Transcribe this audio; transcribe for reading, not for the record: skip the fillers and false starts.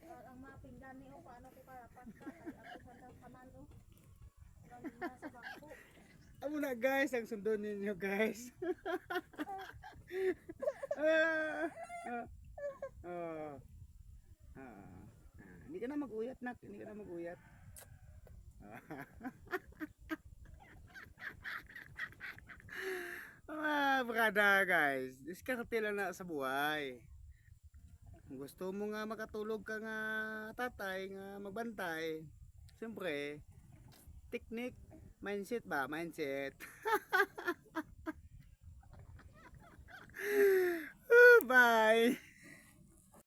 Ang mapping gani o paano ko karapat ka ay ako sa kamano. Gani na sa bangko. Amo na guys, ang sundo ninyo guys. Ah, ah, ah, hindi ka na mag-uyat nak, hindi ka na mag-uyat. Brada guys, diskarte lang na sa buhay. Kung gusto mo nga makatulog ka nga tatay nga magbantay, siyempre, technique, mindset ba? Mindset. Bye!